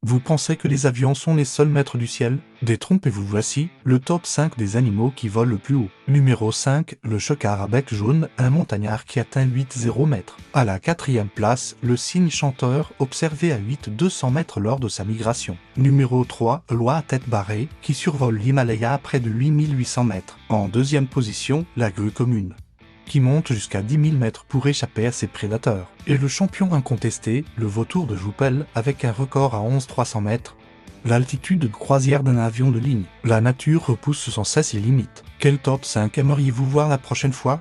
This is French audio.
Vous pensez que les avions sont les seuls maîtres du ciel? Détrompez-vous, voici le top 5 des animaux qui volent le plus haut. Numéro 5, le chocard à bec jaune, un montagnard qui atteint 8,0 mètres. À la 4e place, le cygne chanteur, observé à 8,200 mètres lors de sa migration. Numéro 3, l'oie à tête barrée, qui survole l'Himalaya à près de 8800 mètres. En 2e position, la grue commune, qui monte jusqu'à 10 000 mètres pour échapper à ses prédateurs. Et le champion incontesté, le vautour de Joupel, avec un record à 11,300 mètres. L'altitude de croisière d'un avion de ligne. La nature repousse sans cesse les limites. Quel top 5 aimeriez-vous voir la prochaine fois?